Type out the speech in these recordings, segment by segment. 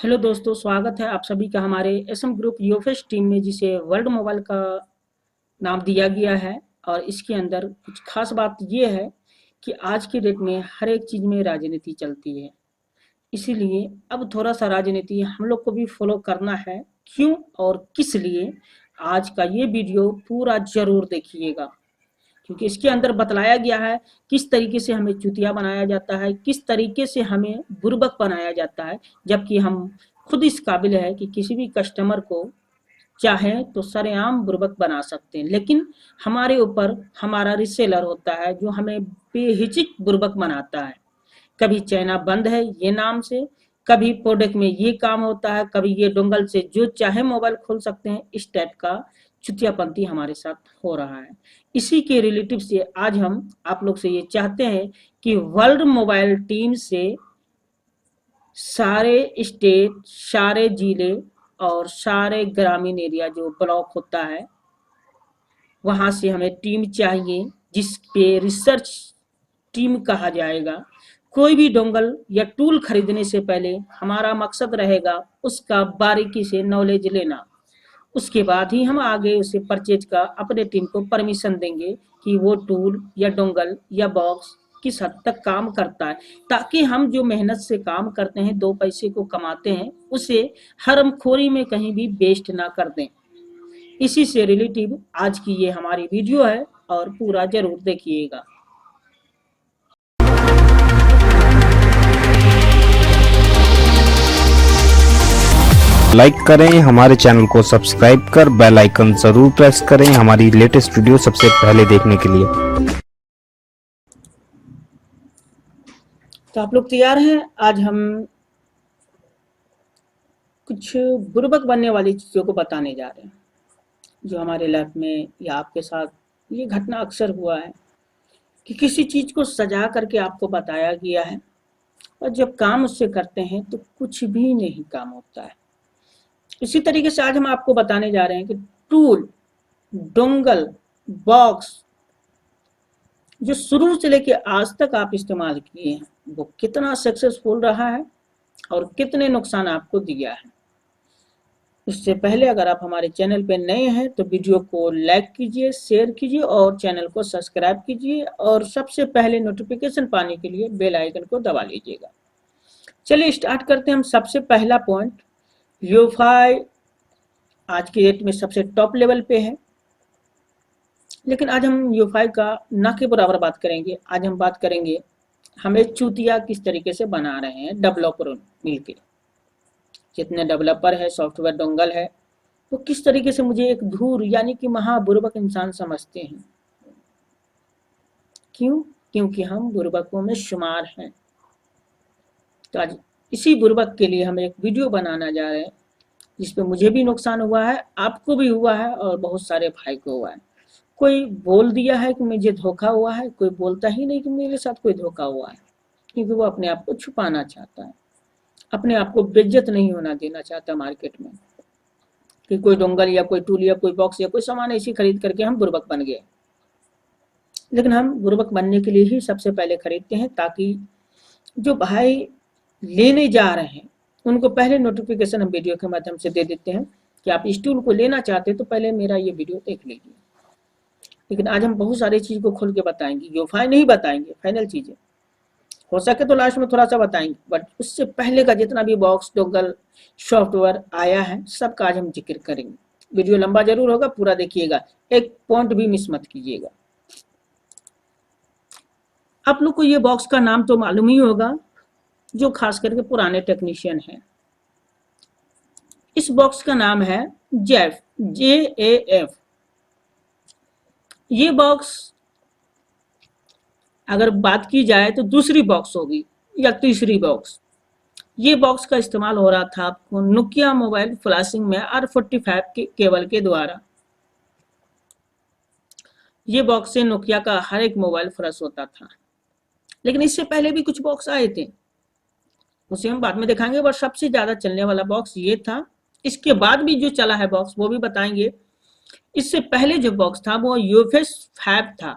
Hello दोस्तों, स्वागत है आप सभी का हमारे एसएम ग्रुप यूएफएस टीम में, जिसे वर्ल्ड मोबाइल का नाम दिया गया है। और इसके अंदर कुछ खास बात ये है कि आज की डेट में हर एक चीज़ में राजनीति चलती है। इसीलिए अब थोड़ा सा राजनीति हम लोग को भी फॉलो करना है। क्यों और किस लिए, आज का ये वीडियो पूरा जरूर देखिएगा, क्योंकि इसके अंदर बतलाया गया है किस तरीके से हमें चूतिया बनाया जाता है, किस तरीके से हमें बुर्बक बनाया जाता है। जबकि हम खुद इस काबिल है कि किसी भी कस्टमर को चाहे तो सरेआम बुर्बक बना सकते हैं, लेकिन हमारे ऊपर हमारा रिसेलर होता है जो हमें बेहिचक बुर्बक बनाता है। कभी चाइना बंद है ये नाम से, कभी प्रोडक्ट में ये काम होता है, कभी ये डोंगल से जो चाहे मोबाइल खोल सकते हैं। इस टाइप का चुतियापंथी हमारे साथ हो रहा है। इसी के रिलेटिव से आज हम आप लोग से ये चाहते हैं कि वर्ल्ड मोबाइल टीम से सारे स्टेट, सारे जिले और सारे ग्रामीण एरिया जो ब्लॉक होता है, वहां से हमें टीम चाहिए जिस पे रिसर्च टीम कहा जाएगा। कोई भी डोंगल या टूल खरीदने से पहले हमारा मकसद रहेगा उसका बारीकी से नॉलेज लेना। उसके बाद ही हम आगे उसे परचेज का अपने टीम को परमिशन देंगे कि वो टूल या डोंगल या बॉक्स किस हद तक काम करता है, ताकि हम जो मेहनत से काम करते हैं, दो पैसे को कमाते हैं, उसे हरमखोरी में कहीं भी वेस्ट ना कर दें। इसी से रिलेटिव आज की ये हमारी वीडियो है और पूरा जरूर देखिएगा। लाइक करें, हमारे चैनल को सब्सक्राइब कर बेल आइकन जरूर प्रेस करें हमारी लेटेस्ट वीडियो सबसे पहले देखने के लिए। तो आप लोग तैयार हैं? आज हम कुछ बुर्बक बनने वाली चीज़ों को बताने जा रहे हैं जो हमारे लाइफ में या आपके साथ ये घटना अक्सर हुआ है कि किसी चीज़ को सजा करके आपको बताया गया है और जब काम उससे करते हैं तो कुछ भी नहीं काम होता है। इसी तरीके से आज हम आपको बताने जा रहे हैं कि टूल, डोंगल, बॉक्स जो शुरू से लेके आज तक आप इस्तेमाल किए हैं वो कितना सक्सेसफुल रहा है और कितने नुकसान आपको दिया है। इससे पहले अगर आप हमारे चैनल पे नए हैं तो वीडियो को लाइक कीजिए, शेयर कीजिए और चैनल को सब्सक्राइब कीजिए, और सबसे पहले नोटिफिकेशन पाने के लिए बेल आइकन को दबा लीजिएगा। चलिए स्टार्ट करते हैं। हम सबसे पहला पॉइंट, यूएफआई आज की डेट में सबसे टॉप लेवल पे है, लेकिन आज हम यूएफआई का ना के बराबर बात करेंगे। आज हम बात करेंगे हमें चूतिया किस तरीके से बना रहे हैं डेवलपर मिलके। जितने डेवलपर है, सॉफ्टवेयर डोंगल है, वो किस तरीके से मुझे एक धूर यानी कि महाबुर्बक इंसान समझते हैं। क्यों? क्योंकि हम बुर्बकों में शुमार हैं। तो आज इसी बुर्बक के लिए हम एक वीडियो बनाना जा रहे हैं जिसपे मुझे भी नुकसान हुआ है, आपको भी हुआ है और बहुत सारे भाई को हुआ है। कोई बोल दिया है कि मुझे धोखा हुआ है, कोई बोलता ही नहीं कि मेरे साथ कोई धोखा हुआ है, क्योंकि वो अपने आप को छुपाना चाहता है, अपने आप को बेइज्जत नहीं होना देना चाहता मार्केट में कि कोई डोंगल या कोई टूल या कोई बॉक्स या कोई सामान ऐसी खरीद करके हम बुर्बक बन गए। लेकिन हम बुर्बक बनने के लिए ही सबसे पहले खरीदते हैं, ताकि जो भाई लेने जा रहे हैं उनको पहले नोटिफिकेशन हम वीडियो के माध्यम से दे देते हैं कि आप इस टूल को लेना चाहते हैं तो पहले मेरा ये वीडियो देख लीजिए। लेकिन आज हम बहुत सारी चीज़ को खोल के बताएंगे, यूएफआई नहीं बताएंगे, फाइनल चीज़ें हो सके तो लास्ट में थोड़ा सा बताएंगे, बट उससे पहले का जितना भी बॉक्स, डोंगल, सॉफ्टवेयर आया है सबका आज हम जिक्र करेंगे। वीडियो लंबा जरूर होगा, पूरा देखिएगा, एक पॉइंट भी मिस मत कीजिएगा। आप लोग को ये बॉक्स का नाम तो मालूम ही होगा, जो खास करके पुराने टेक्नीशियन हैं। इस बॉक्स का नाम है जेफ, JAF। ये बॉक्स अगर बात की जाए तो दूसरी बॉक्स होगी या तीसरी बॉक्स। ये बॉक्स का इस्तेमाल हो रहा था आपको नोकिया मोबाइल फ्लैशिंग में R45 के केबल के द्वारा। ये बॉक्स से नोकिया का हर एक मोबाइल फ्लैश होता था, लेकिन इससे पहले भी कुछ बॉक्स आए थे, उसे हम बाद में दिखाएंगे, बट सबसे ज्यादा चलने वाला बॉक्स ये था। इसके बाद भी जो चला है बॉक्स वो भी बताएंगे। इससे पहले जो बॉक्स था वो यूएफएस 5 था,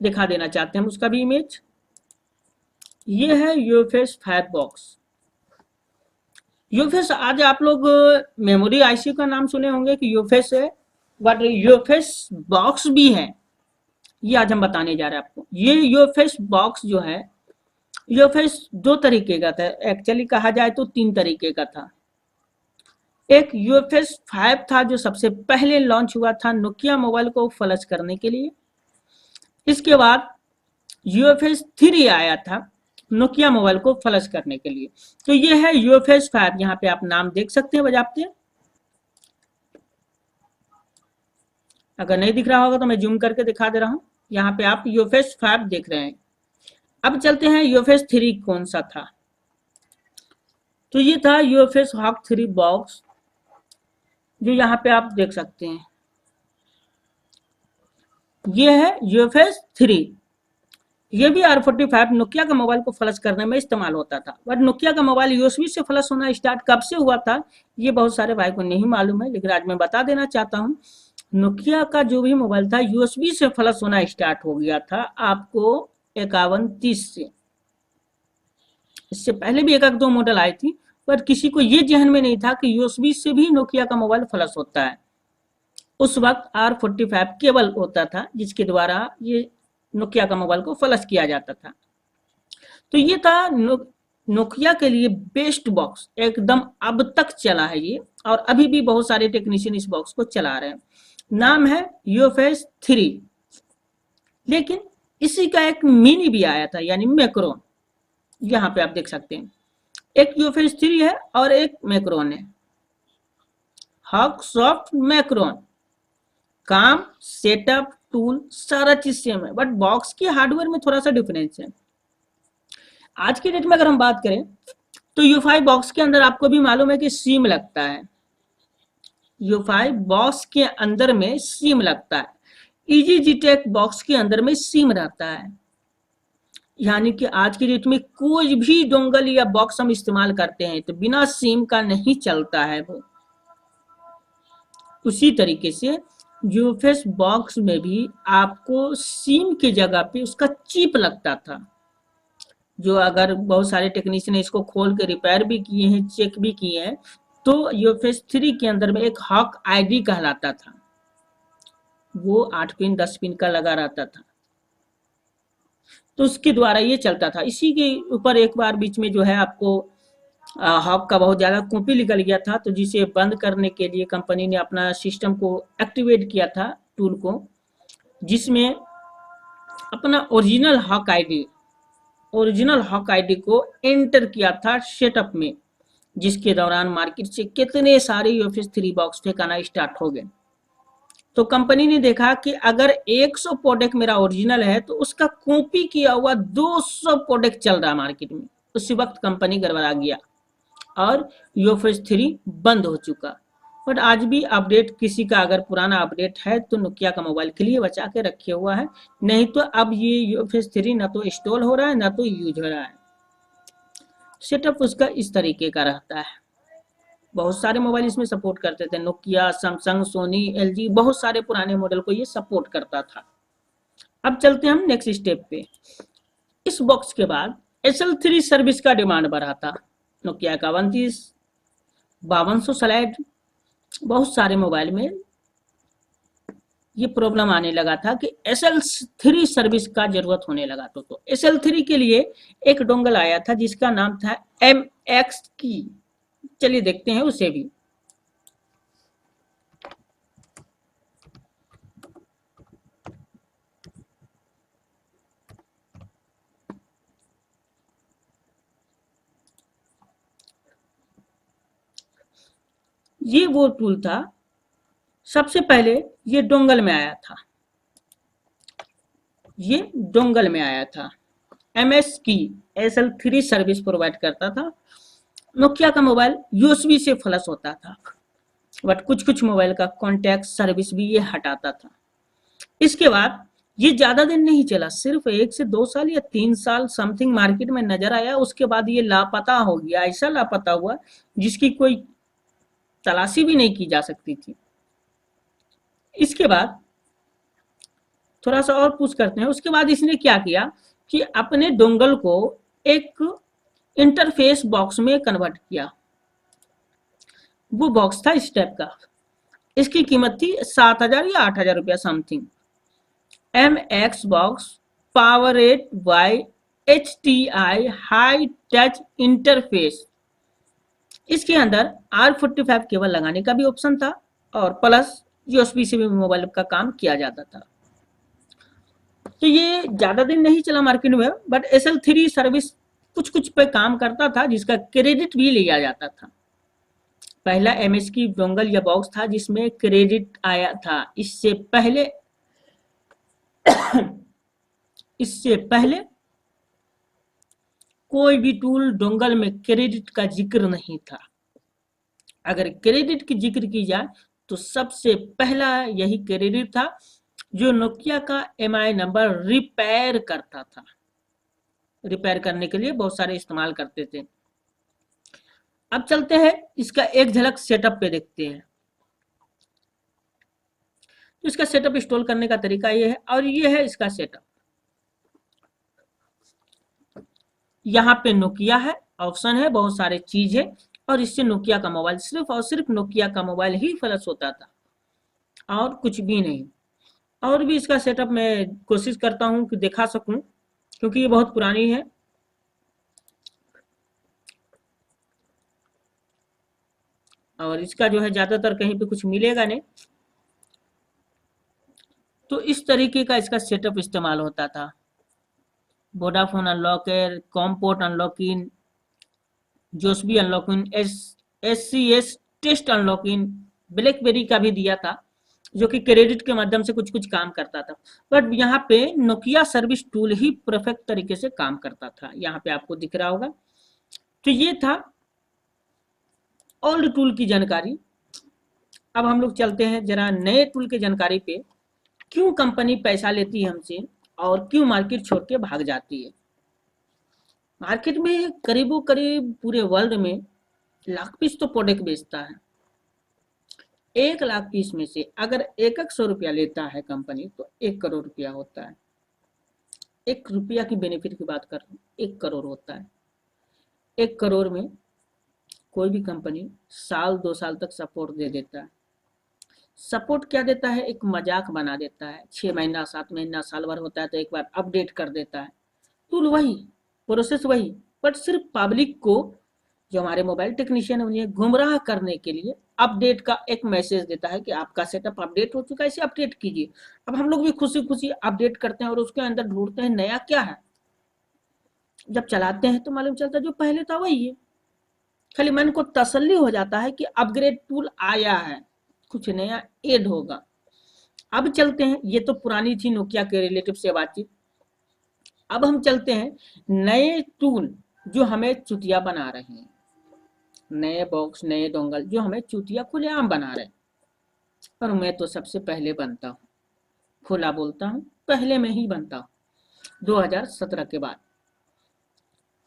दिखा देना चाहते हैं उसका भी इमेज। ये है यूएफएस 5 बॉक्स। यूएफएस आज आप लोग मेमोरी आईसी का नाम सुने होंगे कि यूएफएस है, बट यूएफएस बॉक्स भी है। ये आज हम बताने जा रहे हैं आपको। ये यूएफएस बॉक्स जो है, यूएफएस दो तरीके का था, एक्चुअली कहा जाए तो तीन तरीके का था। एक यूएफएस 5 था जो सबसे पहले लॉन्च हुआ था नोकिया मोबाइल को फ्लश करने के लिए। इसके बाद यूएफएस 3 आया था नोकिया मोबाइल को फ्लश करने के लिए। तो ये है यूएफएस 5, यहाँ पे आप नाम देख सकते हैं बजाते हैं। अगर नहीं दिख रहा होगा तो मैं जूम करके दिखा दे रहा हूँ। यहाँ पे आप यूएफएस 5 देख रहे हैं। अब चलते हैं यूएफएस 3 कौन सा था। तो ये था यूएफएस हॉक 3 बॉक्स, जो यहाँ पे आप देख सकते हैं। ये है यूएफएस 3। ये भी R45 नोकिया का मोबाइल को फ्लश करने में इस्तेमाल होता था। बट नोकिया का मोबाइल यूएसबी से फ्लश होना स्टार्ट कब से हुआ था ये बहुत सारे भाई को नहीं मालूम है, लेकिन आज मैं बता देना चाहता हूँ। नोकिया का जो भी मोबाइल था यूएसबी से फ्लश होना स्टार्ट हो गया था आपको 5130 से। इससे पहले भी एक एक दो मॉडल आई थी, पर किसी को ये जहन में नहीं था कि यूएसबी से भी नोकिया का मोबाइल फ्लश होता है। उस वक्त R45 केबल होता था जिसके द्वारा ये नोकिया का मोबाइल को फ्लश किया जाता था। तो ये था नोकिया के लिए बेस्ट बॉक्स, एकदम अब तक चला है ये, और अभी भी बहुत सारे टेक्नीशियन इस बॉक्स को चला रहे हैं। नाम है यूएफएस 3। लेकिन इसी का एक मिनी भी आया था, यानी मैक्रोन। यहाँ पे आप देख सकते हैं, एक यूएफएस 3 है और एक मैक्रोन है, हॉक सॉफ्ट मैक्रोन। काम, सेटअप, टूल सारा चीज सेम है, बट बॉक्स के हार्डवेयर में थोड़ा सा डिफरेंस है। आज की डेट में अगर हम बात करें तो U5 बॉक्स के अंदर आपको भी मालूम है कि सिम लगता है। U5 बॉक्स के अंदर में सिम लगता है। इजी जीटेक बॉक्स के अंदर में सिम रहता है। यानी कि आज की डेट में कोई भी डोंगल या बॉक्स हम इस्तेमाल करते हैं तो बिना सिम का नहीं चलता है वो। उसी तरीके से यूएफएस बॉक्स में भी आपको सिम की जगह पे उसका चिप लगता था, जो अगर बहुत सारे टेक्नीशियन ने इसको खोल के रिपेयर भी किए हैं, चेक भी किए हैं, तो यूएफएस 3 के अंदर में एक हॉक आईडी कहलाता था। वो 8 पिन 10 पिन का लगा रहता था, तो उसके द्वारा ये चलता था। इसी के ऊपर एक बार बीच में जो है आपको हॉक का बहुत ज़्यादा कॉपी निकल गया था, तो जिसे बंद करने के लिए कंपनी ने अपना सिस्टम को एक्टिवेट किया था, टूल को, जिसमें अपना ओरिजिनल हॉक आईडी को एंटर किया था सेटअप में, जिसके दौरान मार्केट से कितने सारे यूएफएस 3 बॉक्स फेंकाना स्टार्ट हो गए। तो कंपनी ने देखा कि अगर 100 प्रोडक्ट मेरा ओरिजिनल है तो उसका कॉपी किया हुआ 200 प्रोडक्ट चल रहा मार्केट में। उसी वक्त कंपनी गड़बड़ा गया और यूएफएस 3 बंद हो चुका। बट आज भी अपडेट, किसी का अगर पुराना अपडेट है तो नोकिया का मोबाइल के लिए बचा के रखे हुआ है, नहीं तो अब ये यूएफएस 3 ना तो इंस्टॉल हो रहा है ना तो यूज हो रहा है। सेटअप उसका इस तरीके का रहता है। बहुत सारे मोबाइल इसमें सपोर्ट करते थे, नोकिया, सैमसंग, सोनी, एलजी, बहुत सारे पुराने मॉडल को ये सपोर्ट करता था। अब चलते हैं हम नेक्स्ट स्टेप पे। इस बॉक्स के बाद SL3 सर्विस का डिमांड बढ़ा था। नोकिया का 32, 5200 स्लाइड, बहुत सारे मोबाइल में ये प्रॉब्लम आने लगा था कि SL3 सर्विस का जरूरत होने लगा। तो SL3 के लिए एक डोंगल आया था जिसका नाम था MX की। चलिए देखते हैं उसे भी। ये वो टूल था, सबसे पहले ये डोंगल में आया था। ये डोंगल में आया था। MS की SL3 सर्विस प्रोवाइड करता था। नोकिया का मोबाइल यूएसबी से फ्लश होता था, बट कुछ कुछ मोबाइल का कॉन्टैक्ट सर्विस भी ये हटाता था। इसके बाद ये ज्यादा दिन नहीं चला, सिर्फ 1 से 2 साल या 3 साल समथिंग मार्केट में नजर आया। उसके बाद ये लापता हो गया, ऐसा लापता हुआ जिसकी कोई तलाशी भी नहीं की जा सकती थी। इसके बाद थोड़ा सा और पूछ करते हैं। उसके बाद इसने क्या किया कि अपने डोंगल को एक इंटरफेस बॉक्स में कन्वर्ट किया। वो बॉक्स था इस टाइप का। इसकी कीमत थी 7,000 या 8,000 रुपया something. MX box powered by HTI high touch interface. इसके अंदर R45 केबल लगाने का भी ऑप्शन था और प्लस USB से भी मोबाइल का काम किया जाता था। तो ये ज्यादा दिन नहीं चला मार्केट में, बट SL3 सर्विस कुछ कुछ पे काम करता था जिसका क्रेडिट भी लिया जाता था। पहला MS की डोंगल या बॉक्स था जिसमें क्रेडिट आया था। इससे पहले कोई भी टूल डोंगल में क्रेडिट का जिक्र नहीं था। अगर क्रेडिट की जिक्र की जाए तो सबसे पहला यही क्रेडिट था जो नोकिया का MI नंबर रिपेयर करता था। रिपेयर करने के लिए बहुत सारे इस्तेमाल करते थे। अब चलते हैं इसका एक झलक सेटअप पे देखते हैं। तो इसका सेटअप इंस्टॉल करने का तरीका ये है और ये है इसका सेटअप। यहाँ पे नोकिया है, ऑप्शन है, बहुत सारे चीज है और इससे नोकिया का मोबाइल, सिर्फ और सिर्फ नोकिया का मोबाइल ही फ्लश होता था और कुछ भी नहीं। और भी इसका सेटअप मैं कोशिश करता हूँ कि दिखा सकूं क्योंकि ये बहुत पुरानी है। और इसका जो है ज्यादातर कहीं पे कुछ मिलेगा नहीं। तो इस तरीके का इसका सेटअप इस्तेमाल होता था। वोडाफोन अनलॉकर, कॉमपोर्ट अनलॉकिंग, जोसबी unlocking, SCS test unlocking, BlackBerry का भी दिया था जो कि क्रेडिट के माध्यम से कुछ कुछ काम करता था। बट यहाँ पे नोकिया सर्विस टूल ही परफेक्ट तरीके से काम करता था। यहाँ पे आपको दिख रहा होगा। तो ये था ओल्ड टूल की जानकारी। अब हम लोग चलते हैं जरा नए टूल की जानकारी पे। क्यों कंपनी पैसा लेती है हमसे और क्यों मार्केट छोड़ के भाग जाती है। मार्केट में करीबों करीब पूरे वर्ल्ड में लाख पीस तो प्रोडक्ट बेचता है। 1 लाख पीस में से अगर 100 रुपया लेता है कंपनी तो 1 करोड़ रुपया होता है। 1 रुपया की बेनिफिट की बात कर रहा हूँ, 1 करोड़ होता है। 1 करोड़ में कोई भी कंपनी साल 2 साल तक सपोर्ट दे देता है। सपोर्ट क्या देता है, एक मजाक बना देता है। 6 महीना 7 महीना साल भर होता है तो एक बार अपडेट कर देता है। टूल वही, प्रोसेस वही, बट सिर्फ पब्लिक को, जो हमारे मोबाइल टेक्नीशियन है उन्हें गुमराह करने के लिए अपडेट का एक मैसेज देता है कि आपका सेटअप अपडेट हो चुका है, इसे अपडेट कीजिए। अब हम लोग भी खुशी खुशी अपडेट करते हैं और उसके अंदर ढूंढते हैं नया क्या है। जब चलाते हैं तो मालूम चलता है जो पहले था वही है। खाली मन को तसल्ली हो जाता है कि अपग्रेड टूल आया है, कुछ नया ऐड होगा। अब चलते हैं, ये तो पुरानी थी नोकिया के रिलेटिव से बातचीत। अब हम चलते हैं नए टूल जो हमें चुतिया बना रहे हैं। नए बॉक्स, नए डोंगल जो हमें चुतिया खुलेआम बना रहे हैं। और मैं तो सबसे पहले बनता हूँ, खुला बोलता हूँ, पहले में ही बनता हूँ 2017 के बाद।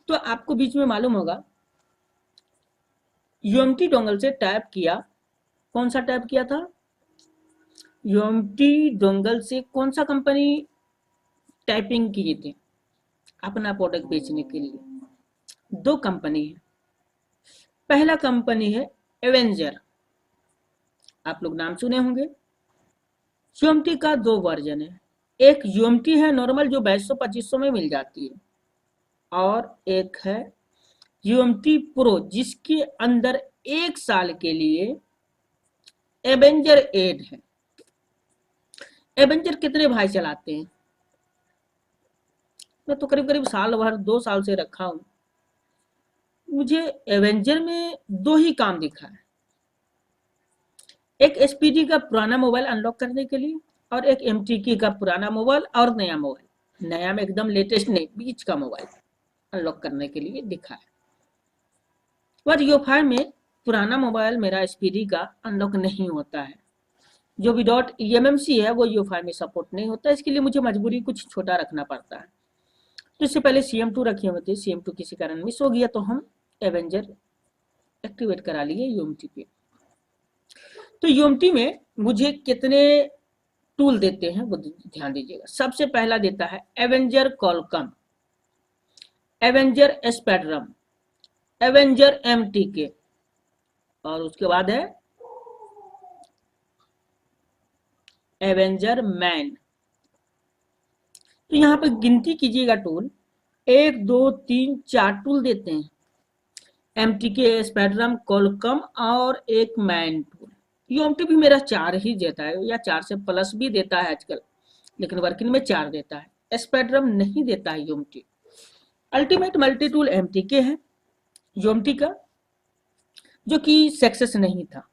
तो आपको बीच में मालूम होगा यूएमटी डोंगल से टैप किया। कौन सा टैप किया था? यूएमटी डोंगल से कौन सा कंपनी टाइपिंग किए थे अपना प्रोडक्ट बेचने के लिए? 2 कंपनी है। पहला कंपनी है एवेंजर, आप लोग नाम सुने होंगे। यूएमटी का 2 वर्जन है। एक यूएमटी है नॉर्मल जो 2200-2500 में मिल जाती है, और एक है यूएमटी प्रो जिसके अंदर 1 साल के लिए एवेंजर एड है। एवेंजर कितने भाई चलाते हैं? मैं तो करीब करीब साल भर 2 साल से रखा हूं। मुझे एवेंजर में 2 ही काम दिखा है। एक एसपीडी का पुराना मोबाइल अनलॉक करने के लिए और एक एमटीके का पुराना मोबाइल और नया मोबाइल, नया में एकदम लेटेस्ट नहीं, बीच का मोबाइल अनलॉक करने के लिए दिखा है। पर यूएफआई में पुराना मोबाइल मेरा एसपीडी का अनलॉक नहीं होता है। जो भी डॉट ईएमएमसी है वो यूएफआई में सपोर्ट नहीं होता, इसके लिए मुझे मजबूरी कुछ छोटा रखना पड़ता है। तो इससे पहले CM2 रखे हुए थे, CM2 किसी कारण मिस हो गया तो हम एवेंजर एक्टिवेट करा लिए यूएमटी पे। तो यूएमटी में मुझे कितने टूल देते हैं वो ध्यान दीजिएगा। सबसे पहला देता है Avenger Qualcomm, Avenger spectrum, Avenger MTK, और उसके बाद है एवेंजर मैन। तो यहाँ पे गिनती कीजिएगा टूल, 1 2 3 4 टूल देते हैं, MTK, स्पेक्ट्रम, कोलकम और एक मैन टूल। यूएमटी भी मेरा 4 ही देता है, या 4 से प्लस भी देता है आजकल, लेकिन वर्किंग में 4 देता है। स्पेक्ट्रम नहीं देता है UMT. Ultimate multi tool MTK है यूएमटी का, जो कि सक्सेस नहीं था,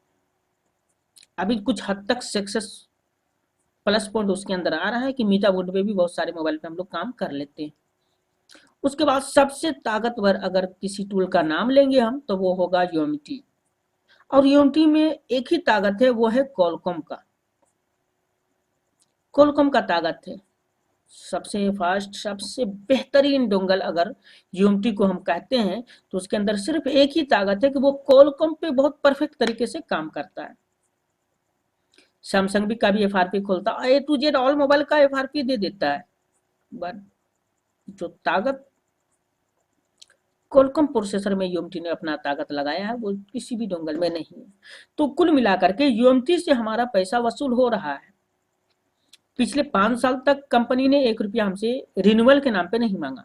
अभी कुछ हद तक सक्सेस प्लस पॉइंट उसके अंदर आ रहा है कि मीटा बोर्ड पे भी बहुत सारे मोबाइल पे हम लोग काम कर लेते हैं। उसके बाद सबसे ताकतवर अगर किसी टूल का नाम लेंगे हम, तो वो होगा यूएमटी। और यूएमटी में एक ही ताकत है, वो है कॉलकॉम का। कॉलकॉम का ताकत है सबसे फास्ट, सबसे बेहतरीन डोंगल अगर यूएमटी को हम कहते हैं, तो उसके अंदर सिर्फ एक ही ताकत है कि वो कॉलकॉम पे बहुत परफेक्ट तरीके से काम करता है। सैमसंग भी का भी FRP खोलता है, A to Z all mobile का FRP दे देता है, बट जो ताकत कोलकम प्रोसेसर में यूएमटी ने अपना ताकत लगाया है, वो किसी भी डोंगल में नहीं है। तो कुल मिलाकर के यूएमटी से हमारा पैसा वसूल हो रहा है। पिछले 5 साल तक कंपनी ने 1 रुपया हमसे रिन्यूअल के नाम पे नहीं मांगा,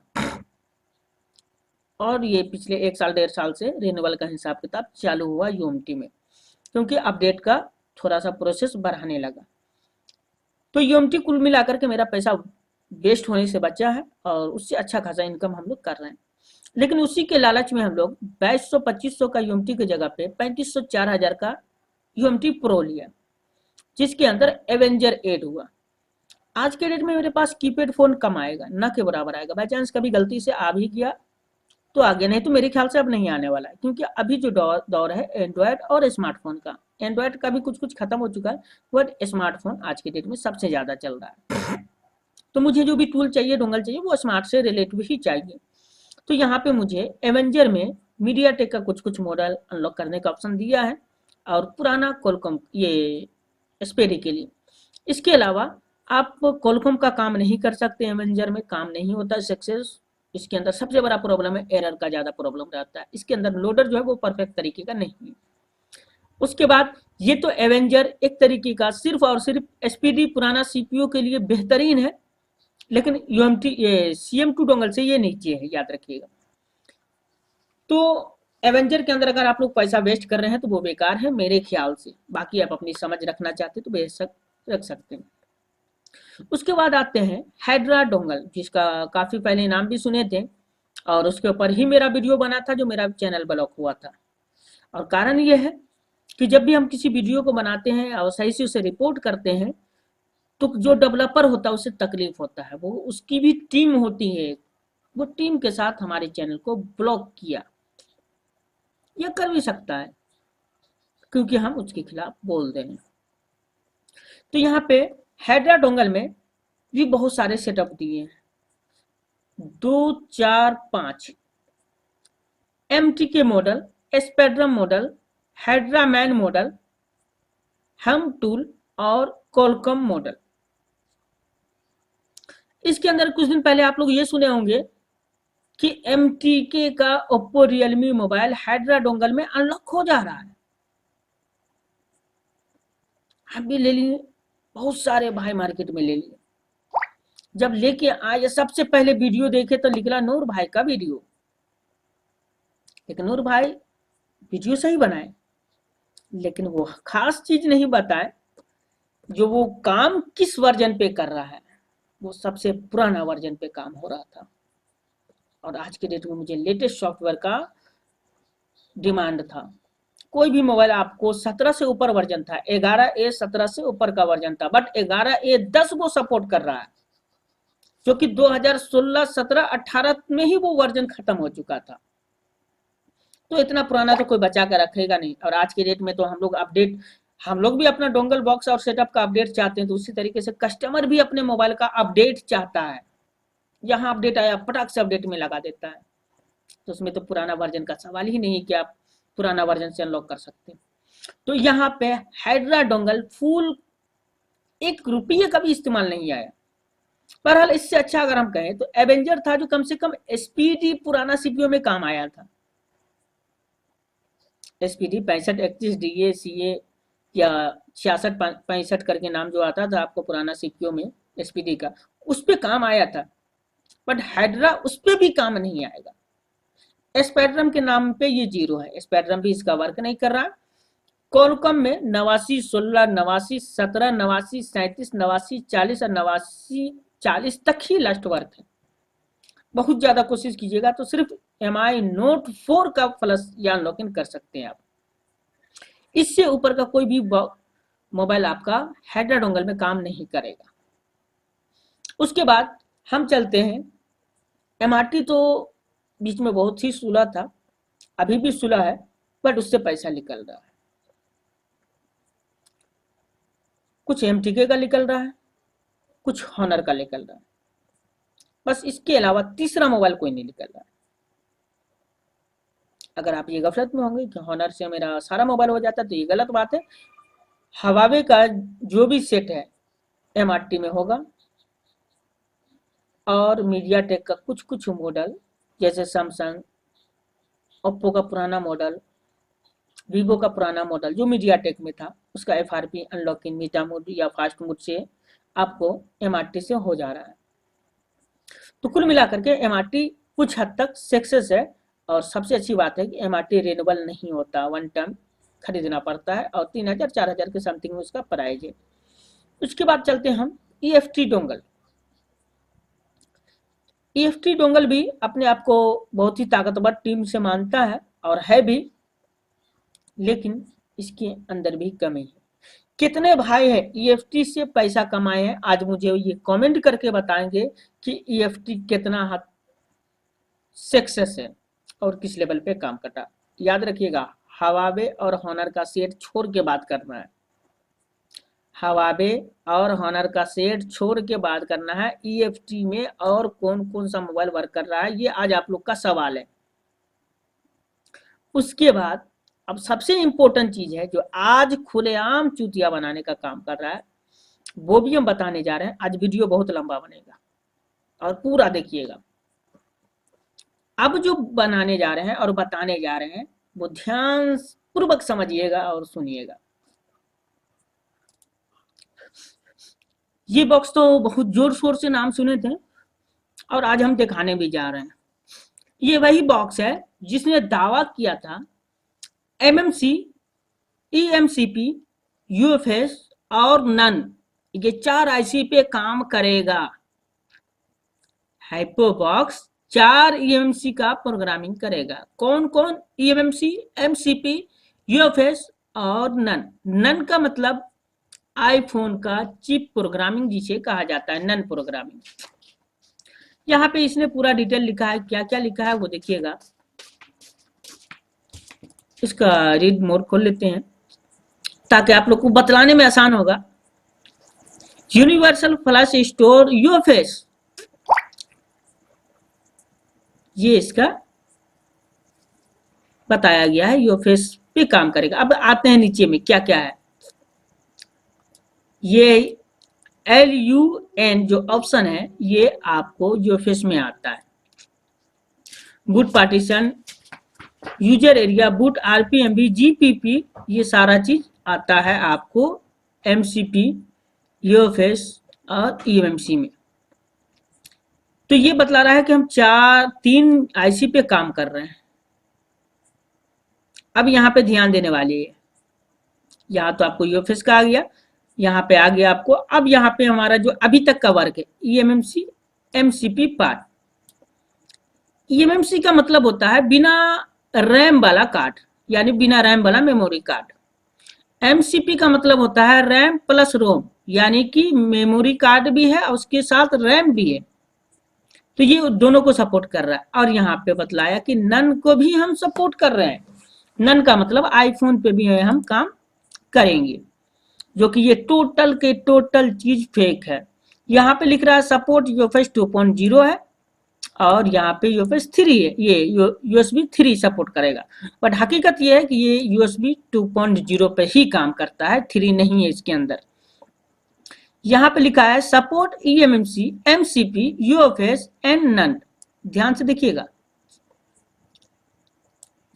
और ये पिछले 1 साल 1.5 साल से रिन्यूअल का हिसाब किताब चालू हुआ यूएमटी में, क्योंकि अपडेट का थोड़ा सा प्रोसेस बढ़ाने लगा। तो यूएमटी कुल मिलाकर के मेरा पैसा वेस्ट होने से बचा है, और उससे अच्छा खासा इनकम हम लोग कर रहे हैं। लेकिन उसी के लालच में हम लोग 2200-2500 का यूएमटी की जगह पे 3500-4000 का यूएमटी प्रो लिया, जिसके अंदर एवेंजर 8 हुआ। आज के डेट में मेरे पास कीपैड फोन कम आएगा, न के बराबर आएगा। बाई चांस कभी गलती से आ भी गया तो आगे, नहीं तो मेरे ख्याल से अब नहीं आने वाला है, क्योंकि अभी जो दौर है एंड्रॉयड और स्मार्टफोन का, एंड्रॉयड का भी कुछ कुछ खत्म हो चुका है, बट स्मार्टफोन आज के डेट में सबसे ज्यादा चल रहा है। तो मुझे जो भी टूल चाहिए, डोंगल चाहिए, वो स्मार्ट से रिलेटिव ही चाहिए। तो यहाँ पे मुझे एवेंजर में मीडियाटेक का कुछ कुछ मॉडल अनलॉक करने का ऑप्शन दिया है, और पुराना कोलकॉम ये स्पेडी के लिए। इसके अलावा आप कोलकॉम का काम नहीं कर सकते, एवेंजर में काम नहीं होता सक्सेस। इसके अंदर सबसे बड़ा प्रॉब्लम है, एरर का ज्यादा प्रॉब्लम रहता है। इसके अंदर लोडर जो है वो परफेक्ट तरीके का नहीं है। उसके बाद ये तो एवेंजर एक तरीके का सिर्फ और सिर्फ एसपीडी पुराना सीपीयू के लिए बेहतरीन है, लेकिन यूएमटी CM2 डोंगल से ये नीचे है, याद रखिएगा। तो एवेंजर के अंदर अगर आप लोग पैसा वेस्ट कर रहे हैं तो वो बेकार है मेरे ख्याल से। बाकी आप अपनी समझ रखना चाहते तो बेशक रख सकते हैं। उसके बाद आते हैं हाइड्रा डोंगल, जिसका काफी पहले नाम भी सुने थे, और उसके ऊपर ही मेरा वीडियो बना था, जो मेरा चैनल ब्लॉक हुआ था। और कारण यह है कि जब भी हम किसी वीडियो को बनाते हैं और सही से उसे रिपोर्ट करते हैं, तो जो डेवलपर होता है उसे तकलीफ होता है, वो उसकी भी टीम होती है, वो टीम के साथ हमारे चैनल को ब्लॉक किया, या कर भी सकता है, क्योंकि हम उसके खिलाफ बोल रहे हैं। तो यहाँ पे हाइड्रा डोंगल में भी बहुत सारे सेटअप दिए हैं, 2 4 5 MTK model, spectrum model, hydra man model, हम टूल और कोलकॉम मॉडल। इसके अंदर कुछ दिन पहले आप लोग ये सुने होंगे कि MTK का Oppo Realme mobile hydra dongle में अनलॉक हो जा रहा है। आप भी ले लिए, बहुत सारे भाई मार्केट में ले लिए। जब लेके आए सबसे पहले वीडियो देखे तो निकला नूर भाई का वीडियो, लेकिन नूर भाई वीडियो सही बनाए, लेकिन वो खास चीज नहीं बताए, जो वो काम किस वर्जन पे कर रहा है, वो सबसे पुराना वर्जन पे काम हो रहा था। और आज के डेट में मुझे लेटेस्ट सॉफ्टवेयर का डिमांड था। कोई भी मोबाइल आपको 17 से ऊपर वर्जन था, 11A 17 से ऊपर का वर्जन था, बट 11A 10 वो सपोर्ट कर रहा है, जो कि 2016 17 18 में ही वो वर्जन खत्म हो चुका था। तो इतना पुराना तो कोई बचा कर रखेगा नहीं। और आज के डेट में तो हम लोग अपडेट, हम लोग भी अपना डोंगल बॉक्स और सेटअप का अपडेट चाहते हैं, तो उसी तरीके से कस्टमर भी अपने मोबाइल का अपडेट चाहता है। यहाँ अपडेट आया फटाक से अपडेट में लगा देता है, तो उसमें तो पुराना वर्जन का सवाल ही नहीं कि आप पुराना वर्जन से अनलॉक कर सकते हैं। तो यहाँ पे हाइड्रा डोंगल फुल 1 रुपये का भी इस्तेमाल नहीं आया। बहरहाल इससे अच्छा अगर हम कहें तो एवेंजर था, जो कम से कम स्पीडी पुराना सीपीयू में काम आया था। SPD 6531 DA CA या 6665 करके नाम जो आता था आपको पुराना सिक्कियों में SPD का, उस पे काम आया था, बट हाइड्रा उस पे भी काम नहीं आएगा। स्पेक्ट्रम के नाम पे ये 0 है, स्पेक्ट्रम भी इसका वर्क नहीं कर रहा। कोलकम में 89, 16, 89, 17, 89, 37, 89, 40 और 89, 40 तक ही लास्ट वर्क है। बहुत ज्यादा कोशिश कीजिएगा तो सिर्फ MI Note 4 का प्लस या अनलॉक इन कर सकते हैं आप। इससे ऊपर का कोई भी मोबाइल आपका हेडर डोंगल में काम नहीं करेगा। उसके बाद हम चलते हैं, MRT तो बीच में बहुत ही सुलह था, अभी भी सुलह है, बट उससे पैसा निकल रहा है। कुछ MTK का निकल रहा है, कुछ हॉनर का निकल रहा है, बस इसके अलावा तीसरा मोबाइल कोई नहीं निकल रहा है। अगर आप ये गफलत में होंगे कि हॉनर से मेरा सारा मोबाइल हो जाता है, तो ये गलत बात है। हवावे का जो भी सेट है MRT में होगा, और मीडियाटेक का कुछ कुछ मॉडल जैसे सैमसंग, ओप्पो का पुराना मॉडल, वीवो का पुराना मॉडल जो मीडियाटेक में था, उसका FRP अनलॉक इन मीटा मोड या फास्ट मोड से आपको MRT से हो जा रहा है। तो कुल मिलाकर के MRT कुछ हद तक सक्सेस है, और सबसे अच्छी बात है कि MRT रिन्यूएबल नहीं होता, वन टाइम खरीदना पड़ता है, और 3000 4000 के समथिंग में उसका प्राइस है। उसके बाद चलते हैं हम EFT डोंगल। EFT डोंगल भी अपने आप को बहुत ही ताकतवर टीम से मानता है और है भी, लेकिन इसके अंदर भी कमी है। कितने भाई है EFT से पैसा कमाए हैं, आज मुझे ये कमेंट करके बताएंगे कि EFT कितना हद सक्सेस है और किस लेवल पे काम करता। याद रखिएगा, हवावे और हॉनर का सेट छोड़ के बात करना है, हवावे और हॉनर का सेट छोड़ के बात करना है। EFT में और कौन कौन सा मोबाइल वर्क कर रहा है, ये आज आप लोग का सवाल है। उसके बाद अब सबसे इंपॉर्टेंट चीज है जो आज खुलेआम चूतिया बनाने का काम कर रहा है, वो भी हम बताने जा रहे हैं। आज वीडियो बहुत लंबा बनेगा और पूरा देखिएगा। अब जो बनाने जा रहे हैं और बताने जा रहे हैं वो ध्यान पूर्वक समझिएगा और सुनिएगा। ये बॉक्स तो बहुत जोर शोर से नाम सुने थे और आज हम दिखाने भी जा रहे हैं। ये वही बॉक्स है जिसने दावा किया था MMC, EMCP, UFS और नन, ये 4 IC पे काम करेगा। हाइपोबॉक्स 4 EMC का प्रोग्रामिंग करेगा। कौन कौन? EMMC, MCP, UFS और नन। नन का मतलब आईफोन का चिप प्रोग्रामिंग जिसे कहा जाता है, नन प्रोग्रामिंग। यहाँ पे इसने पूरा डिटेल लिखा है, क्या क्या लिखा है वो देखिएगा। इसका रीड मोड खोल लेते हैं ताकि आप लोग को बतलाने में आसान होगा। यूनिवर्सल फ्लैश स्टोर UFS, ये इसका बताया गया है, UFS पे काम करेगा। अब आते हैं नीचे में क्या क्या है। ये LUN जो ऑप्शन है ये आपको UFS में आता है। Boot partition, user area, boot RPMB, GPP, ये सारा चीज आता है आपको MCP, UFS और EMMC में। तो ये बतला रहा है कि हम 3 IC पे काम कर रहे हैं। अब यहाँ पे ध्यान देने वाली है, यहाँ तो आपको UFS का आ गया, यहाँ पे आ गया आपको। अब यहाँ पे हमारा जो अभी तक का वर्क है EMMC, MCP पार्ट। EMMC का मतलब होता है बिना रैम वाला कार्ड, यानी बिना रैम वाला मेमोरी कार्ड। MCP का मतलब होता है रैम प्लस रोम, यानी कि मेमोरी कार्ड भी है और उसके साथ रैम भी है। तो ये दोनों को सपोर्ट कर रहा है। और यहाँ पे बतलाया कि नन को भी हम सपोर्ट कर रहे हैं। नन का मतलब आईफोन पे भी हम काम करेंगे, जो कि ये टोटल के टोटल चीज फेक है। यहाँ पे लिख रहा है सपोर्ट UFS 2.0 है और यहाँ पे UFS 3 है, ये USB 3 सपोर्ट करेगा। बट हकीकत ये है कि ये USB 2.0 पे ही काम करता है, 3 नहीं है इसके अंदर। यहाँ पे लिखा है support EMMC, MCP, UFS and none. ध्यान से देखिएगा,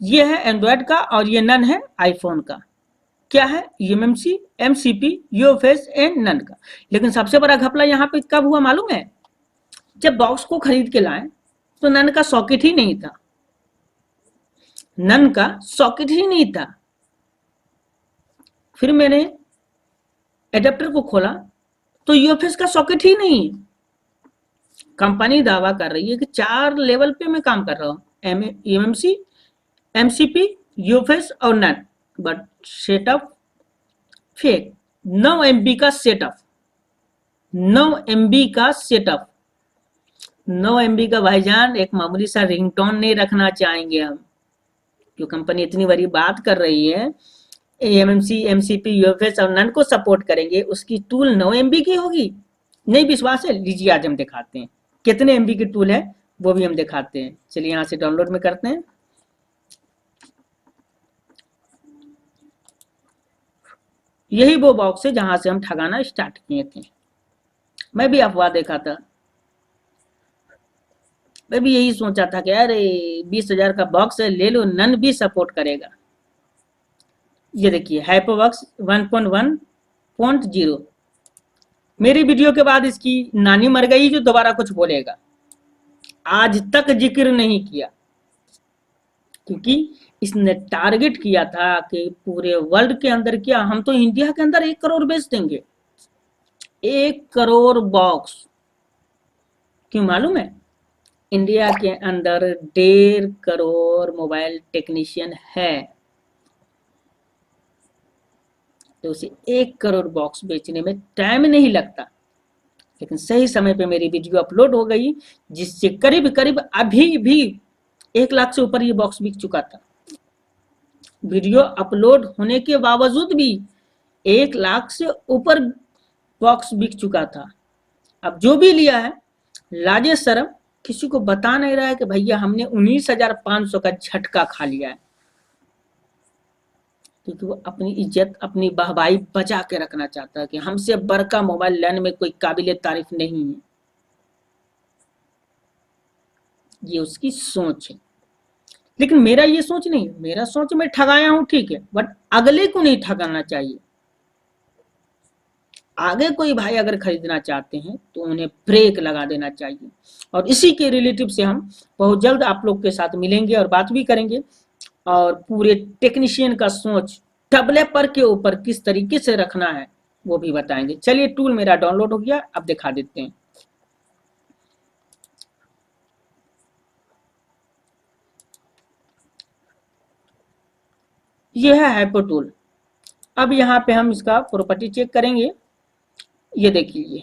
ये है एंड्रॉयड का और ये नन है आईफोन का। क्या है? UMC, MCP, UFS and none का। लेकिन सबसे बड़ा घपला यहाँ पे कब हुआ मालूम है? जब बॉक्स को खरीद के लाए तो नन का सॉकेट ही नहीं था। नन का सॉकेट ही नहीं था। फिर मैंने एडेप्टर को खोला तो यूएफएस का सॉकेट ही नहीं। कंपनी दावा कर रही है कि 4 लेवल पे मैं काम कर रहा हूँ, एमएमसी, एमसीपी, यूएफएस और none, but setup fake. 9 MB का सेटअप, 9 एमबी का सेटअप, 9 एमबी का भाईजान एक मामूली सा रिंगटोन नहीं रखना चाहेंगे हम। जो कंपनी इतनी बड़ी बात कर रही है, एमएमसी, एमसीपी, यूएफएस और नन को सपोर्ट करेंगे, उसकी टूल 9 एमबी की होगी? नहीं विश्वास है? लीजिए आज हम दिखाते हैं कितने एमबी की टूल है, वो भी हम दिखाते हैं। चलिए यहाँ से डाउनलोड में करते हैं। यही वो बॉक्स है जहां से हम ठगाना स्टार्ट किए थे। मैं भी अफवाह देखा था, मैं भी यही सोचा था कि अरे 20,000 का बॉक्स है, ले लो, नन भी सपोर्ट करेगा। ये देखिए हाइपरवर्क्स 1.1.0। मेरी वीडियो के बाद इसकी नानी मर गई जो दोबारा कुछ बोलेगा, आज तक जिक्र नहीं किया, क्योंकि इसने टारगेट किया था कि पूरे वर्ल्ड के अंदर, क्या हम तो इंडिया के अंदर 1 करोड़ बेच देंगे। 1 करोड़ बॉक्स। क्यों मालूम है? इंडिया के अंदर 1.5 करोड़ मोबाइल टेक्नीशियन है, तो उसे 1 करोड़ बॉक्स बेचने में टाइम नहीं लगता। लेकिन सही समय पे मेरी वीडियो अपलोड हो गई, जिससे करीब करीब अभी भी 1 लाख से ऊपर ये बॉक्स बिक चुका था। वीडियो अपलोड होने के बावजूद भी 1 लाख से ऊपर बॉक्स बिक चुका था। अब जो भी लिया है, लाजे शर्म किसी को बता नहीं रहा है कि भैया हमने 19,500 का झटका खा लिया है, क्योंकि वो अपनी इज्जत, अपनी वाहवाही बचा के रखना चाहता है कि हमसे बड़का मोबाइल लेने में कोई काबिल तारीफ नहीं है। ये उसकी सोच है। लेकिन मेरा ये सोच नहीं, मेरा सोच मैं ठगाया हूं ठीक है, बट अगले को नहीं ठगाना चाहिए। आगे कोई भाई अगर खरीदना चाहते हैं तो उन्हें ब्रेक लगा देना चाहिए। और इसी के रिलेटिव से हम बहुत जल्द आप लोग के साथ मिलेंगे और बात भी करेंगे, और पूरे टेक्नीशियन का सोच डेवलपर के ऊपर किस तरीके से रखना है वो भी बताएंगे। चलिए टूल मेरा डाउनलोड हो गया, अब दिखा देते हैं। ये है हाइपर टूल। अब यहाँ पे हम इसका प्रॉपर्टी चेक करेंगे। ये देखिए,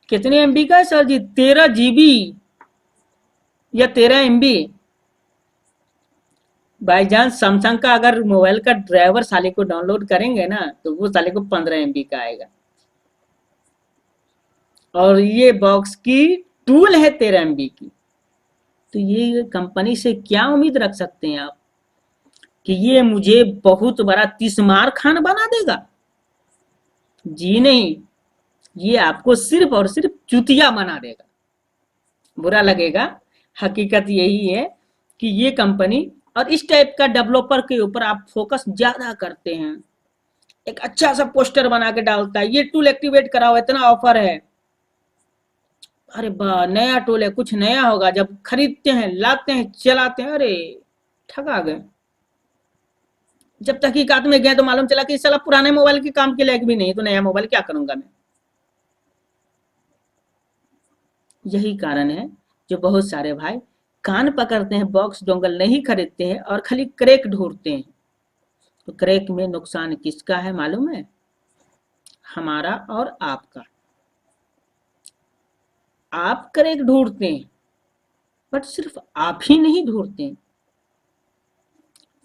कितने एमबी का है सर जी? 13 जीबी या 13 एमबी। भाईजान सैमसंग का अगर मोबाइल का ड्राइवर साले को डाउनलोड करेंगे ना, तो वो साले को 15 एमबी का आएगा। और ये बॉक्स की टूल है 13 एमबी की। तो ये कंपनी से क्या उम्मीद रख सकते हैं आप कि ये मुझे बहुत बड़ा तिस्मार खान बना देगा? जी नहीं, ये आपको सिर्फ और सिर्फ चुतिया बना देगा, बुरा लगेगा। हकीकत यही है कि ये कंपनी और इस टाइप का डेवलपर के ऊपर आप फोकस ज्यादा करते हैं। एक अच्छा सा पोस्टर बना के डालता है, ये टूल एक्टिवेट कराओ, इतना ऑफर है। अरे बा, नया टूल है, कुछ नया होगा। जब खरीदते हैं, लाते हैं, चलाते हैं, अरे ठगा गए। जब तहकीकात में गए तो मालूम चला कि इस साला पुराने मोबाइल के काम के लायक भी नहीं, तो नया मोबाइल क्या करूंगा मैं। यही कारण है जो बहुत सारे भाई कान पकड़ते हैं, बॉक्स डोंगल नहीं खरीदते हैं और खाली क्रैक ढूंढते हैं। तो क्रैक में नुकसान किसका है मालूम है? हमारा और आपका। आप क्रैक ढूंढते हैं, बट सिर्फ आप ही नहीं ढूंढते हैं।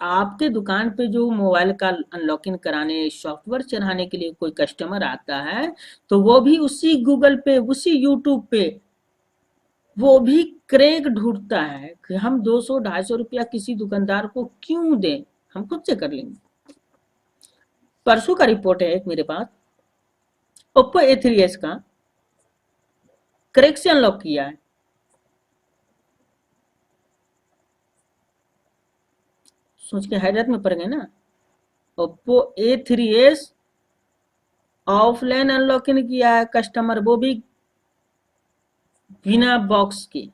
आपके दुकान पे जो मोबाइल का अनलॉकिंग कराने, सॉफ्टवेयर चढ़ाने के लिए कोई कस्टमर आता है, तो वो भी उसी गूगल पे, उसी यूट्यूब पे वो भी क्रैक ढूंढता है कि हम 200-250 रुपया किसी दुकानदार को क्यों दें, हम खुद से कर लेंगे। परसों का रिपोर्ट है एक मेरे पास, ओप्पो A3s का क्रैक से अनलॉक किया है। सोच के हैरत में पड़ गए ना। ओप्पो A3s ऑफलाइन अनलॉकिंग किया है कस्टमर, वो भी बिना बॉक्स के।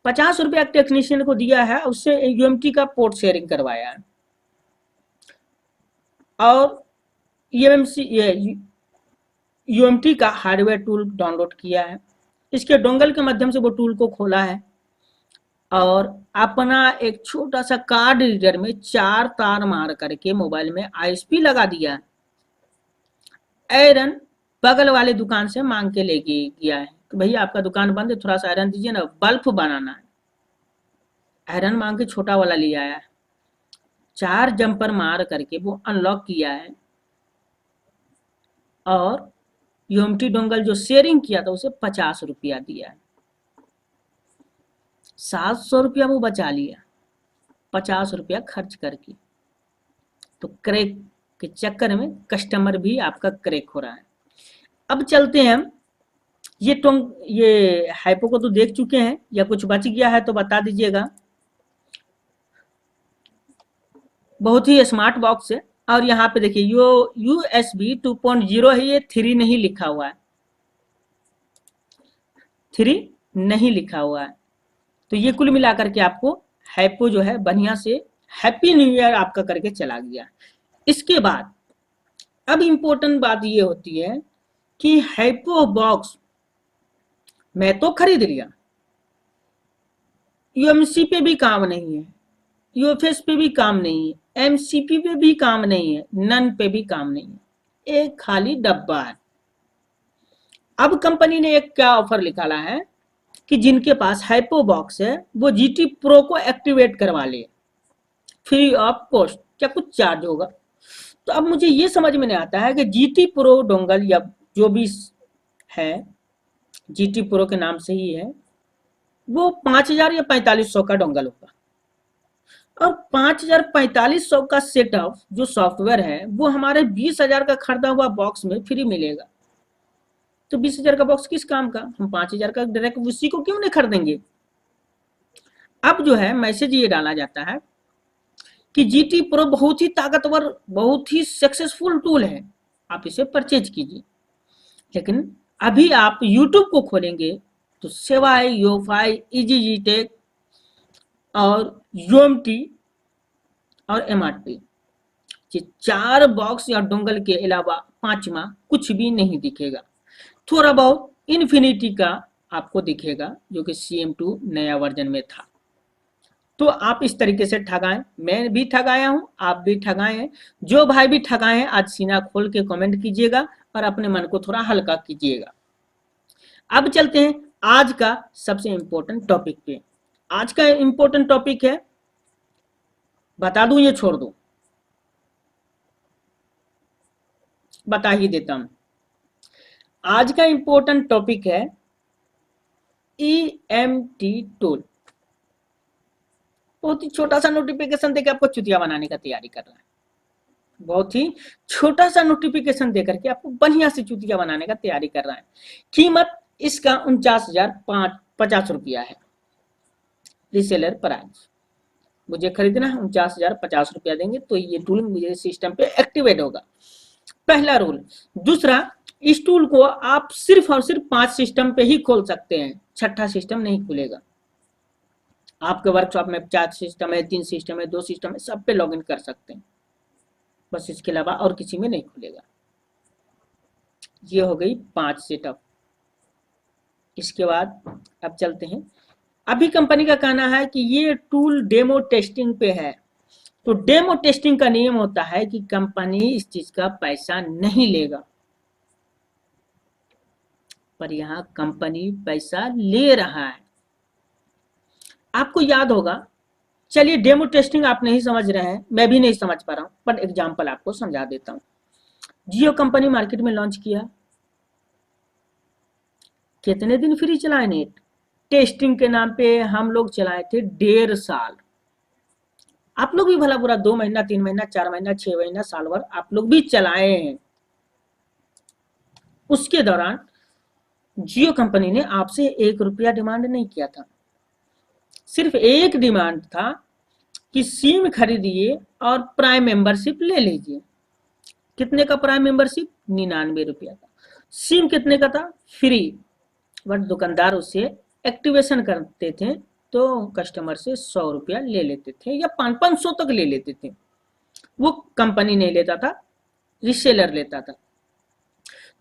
50 रुपया टेक्नीशियन को दिया है, उससे यूएमटी का पोर्ट शेयरिंग करवाया है और यूएमटी का हार्डवेयर टूल डाउनलोड किया है। इसके डोंगल के माध्यम से वो टूल को खोला है और अपना एक छोटा सा कार्ड रीडर में 4 तार मार करके मोबाइल में आईएसपी लगा दिया है। आयरन बगल वाले दुकान से मांग के ले गया है कि भैया आपका दुकान बंद है, थोड़ा सा आयरन दीजिए ना, बल्ब बनाना है। आयरन मांग के छोटा वाला लिया है, 4 जंपर मार करके वो अनलॉक किया है और यूएमटी डोंगल जो शेयरिंग किया था उसे 50 रुपया दिया है। 700 रुपया वो बचा लिया 50 रुपया खर्च करके। तो क्रैक के चक्कर में कस्टमर भी आपका क्रैक हो रहा है। अब चलते हैं हम, ये हाइपो को तो देख चुके हैं, या कुछ बच गया है तो बता दीजिएगा। बहुत ही स्मार्ट बॉक्स है और यहाँ पे देखिए USB 2.0 है, ये 3 नहीं लिखा हुआ है, 3 नहीं लिखा हुआ है। तो ये कुल मिलाकर के आपको हाइपो जो है बढ़िया से हैप्पी न्यू ईयर आपका करके चला गया। इसके बाद अब इम्पोर्टेंट बात ये होती है कि हाइपो बॉक्स मैं तो खरीद लिया, यूएमसी पे भी काम नहीं है, यूएफएस पे भी काम नहीं है, एमसीपी पे भी काम नहीं है, नन पे भी काम नहीं है, एक खाली डब्बा है। अब कंपनी ने एक क्या ऑफर निकाला है कि जिनके पास हाइपो बॉक्स है वो जीटी प्रो को एक्टिवेट करवा ले फ्री ऑफ कॉस्ट, क्या कुछ चार्ज होगा। तो अब मुझे ये समझ में नहीं आता है कि जीटी प्रो डोंगल या जो भी है जीटी प्रो के नाम से ही है, वो 5000 या 4500 का डोंगल होगा और 5000 4500 का सेटअप जो सॉफ्टवेयर है वो हमारे 20,000 का खरीदा हुआ बॉक्स में फ्री मिलेगा। तो 20,000 का बॉक्स किस काम का, हम 5,000 का डायरेक्ट उसी को क्यों नहीं खरीदेंगे। अब जो है मैसेज ये डाला जाता है कि जीटी प्रो बहुत ही ताकतवर, बहुत ही सक्सेसफुल टूल है, आप इसे परचेज कीजिए। लेकिन अभी आप यूट्यूब को खोलेंगे तो सेवाई, योफाई, इजीजीटेक और यूएमटी और एमआरटी, ये 4 बॉक्स या डोंगल के अलावा 5वां कुछ भी नहीं दिखेगा। थोड़ा बहुत इन्फिनिटी का आपको दिखेगा जो कि CM2 नया वर्जन में था। तो आप इस तरीके से ठगाएं, मैं भी ठगाया हूं, आप भी ठगाए हैं, जो भाई भी ठगाए हैं आज सीना खोल के कमेंट कीजिएगा और अपने मन को थोड़ा हल्का कीजिएगा। अब चलते हैं आज का सबसे इंपॉर्टेंट टॉपिक पे। आज का इंपॉर्टेंट टॉपिक है, बता दूं ये छोड़ दूं, बता ही देता हूं। आज का इंपॉर्टेंट टॉपिक है EMT टूल। बहुत ही छोटा सा नोटिफिकेशन देकर आपको चुतिया बनाने का तैयारी कर रहा है, बहुत ही छोटा सा नोटिफिकेशन देकर के आपको बढ़िया से चुतिया बनाने का तैयारी कर रहा है। कीमत इसका 49,050 रुपया है, रीसेलर प्राइस। मुझे खरीदना है 49,050 रुपया देंगे तो ये टूल मेरे सिस्टम पे एक्टिवेट होगा, पहला रूल। दूसरा, इस टूल को आप सिर्फ और सिर्फ 5 सिस्टम पे ही खोल सकते हैं, 6ठा सिस्टम नहीं खुलेगा। आपके वर्कशॉप में 4 सिस्टम है, 3 सिस्टम है, 2 सिस्टम है, सब पे लॉगिन कर सकते हैं, बस इसके अलावा और किसी में नहीं खुलेगा। ये हो गई 5 सेटअप। इसके बाद अब चलते हैं, अभी कंपनी का कहना है कि ये टूल डेमो टेस्टिंग पे है। तो डेमो टेस्टिंग का नियम होता है कि कंपनी इस चीज का पैसा नहीं लेगा, पर यहां कंपनी पैसा ले रहा है। आपको याद होगा, चलिए डेमो टेस्टिंग आप नहीं समझ रहे हैं, मैं भी नहीं समझ पा रहा हूं, पर एग्जांपल आपको समझा देता हूं। जियो कंपनी मार्केट में लॉन्च किया, कितने दिन फ्री चलाए नेट, टेस्टिंग के नाम पे हम लोग चलाए थे 1.5 साल। आप लोग भी भला बुरा 2 महीना, 3 महीना, 4 महीना, 6 महीना, साल भर आप लोग भी चलाए हैं। उसके दौरान जियो कंपनी ने आपसे 1 रुपया डिमांड नहीं किया था, सिर्फ एक डिमांड था कि सिम खरीदिए और प्राइम मेंबरशिप ले लीजिए। कितने का प्राइम मेंबरशिप? 99 रुपया का। सिम कितने का था? फ्री। बट दुकानदार उसे एक्टिवेशन करते थे तो कस्टमर से 100 रुपया ले लेते थे या 500 तक ले लेते थे। वो कंपनी नहीं लेता था, रिसेलर लेता था।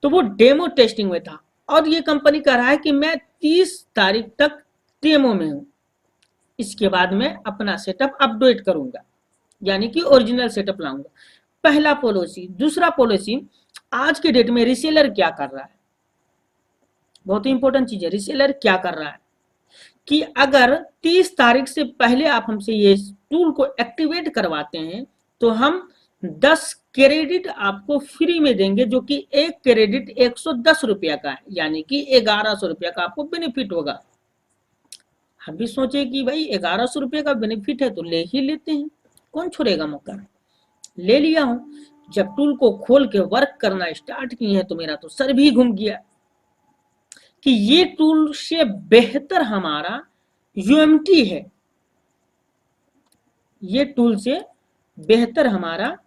तो वो डेमो टेस्टिंग में था और ये कंपनी कह रहा है कि मैं 30 तारीख तक डेमो में हूं, इसके बाद मैं अपना सेटअप अपडेट करूंगा, यानी कि ओरिजिनल सेटअप लाऊंगा। पहला पॉलिसी। दूसरा पॉलिसी, आज के डेट में रिसेलर क्या कर रहा है, बहुत ही इंपॉर्टेंट चीज है। रिसेलर क्या कर रहा है कि अगर 30 तारीख से पहले आप हमसे ये टूल को एक्टिवेट करवाते हैं तो हम 10 क्रेडिट आपको फ्री में देंगे, जो कि एक क्रेडिट 110 रुपया का है, यानी कि 1100 रुपया का आपको बेनिफिट होगा। हम भी सोचे कि भाई 1100 रुपये का बेनिफिट है तो ले ही लेते हैं, कौन छोड़ेगा मौका। ले लिया हूं। जब टूल को खोल के वर्क करना स्टार्ट किए हैं तो मेरा तो सर भी घूम गया कि ये टूल से बेहतर हमारा यूएमटी है। ये टूल से बेहतर हमारा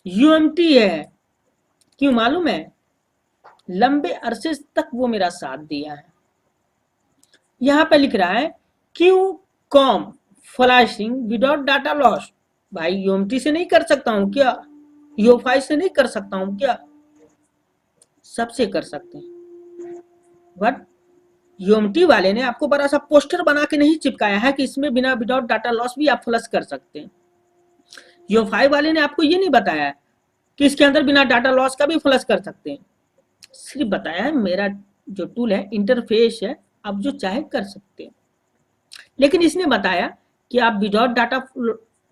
यूएमटी है। क्यों मालूम है? लंबे अरसे तक वो मेरा साथ दिया है। यहां पे लिख रहा है Q com flashing without data loss. भाई यूएमटी से नहीं कर सकता हूं क्या? यूएफआई से नहीं कर सकता हूं क्या? सबसे कर सकते हैं, बट यूएमटी वाले ने आपको बड़ा सा पोस्टर बना के नहीं चिपकाया है कि इसमें बिना विदाउट डाटा लॉस भी आप फ्लश कर सकते हैं। यूएफआई वाले ने आपको ये नहीं बताया है कि इसके अंदर बिना डाटा लॉस का भी फ्लश कर सकते हैं। सिर्फ बताया है मेरा जो टूल है इंटरफेस है, आप जो चाहे कर सकते हैं। लेकिन इसने बताया कि आप विदाउट डाटा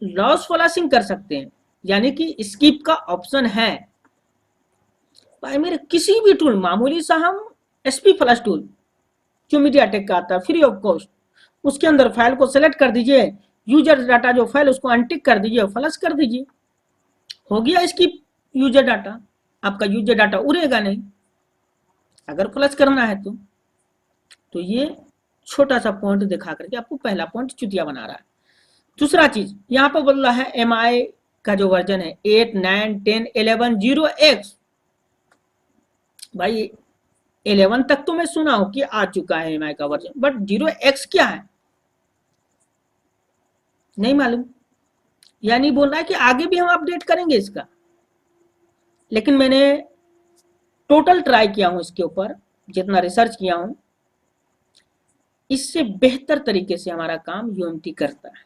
लॉस फ्लशिंग कर सकते हैं, यानी कि स्किप का ऑप्शन है। भाई मेरे किसी भी टूल, मामूली सा हम एसपी फ्लश टूल जो मीडियाटेक का आता है फ्री ऑफ कॉस्ट, उसके अंदर फाइल को सेलेक्ट कर दीजिए, यूजर डाटा जो फाइल उसको अनटिक कर दीजिए, फ्लश कर दीजिए, हो गया इसकी यूजर डाटा। आपका यूजर डाटा उड़ेगा नहीं अगर फ्लश करना है तो ये छोटा सा पॉइंट दिखा करके आपको पहला पॉइंट चुतिया बना रहा है। दूसरा चीज यहाँ पर बोल रहा है एमआई का जो वर्जन है 8, 9, 10, 11, 0x। भाई 11 तक तो मैं सुना हूं कि आ चुका है एमआई का वर्जन, बट 0x क्या है नहीं मालूम। यानी बोल रहा है कि आगे भी हम अपडेट करेंगे इसका। लेकिन मैंने टोटल ट्राई किया हूं इसके ऊपर, जितना रिसर्च किया हूं, इससे बेहतर तरीके से हमारा काम यूएमटी करता है।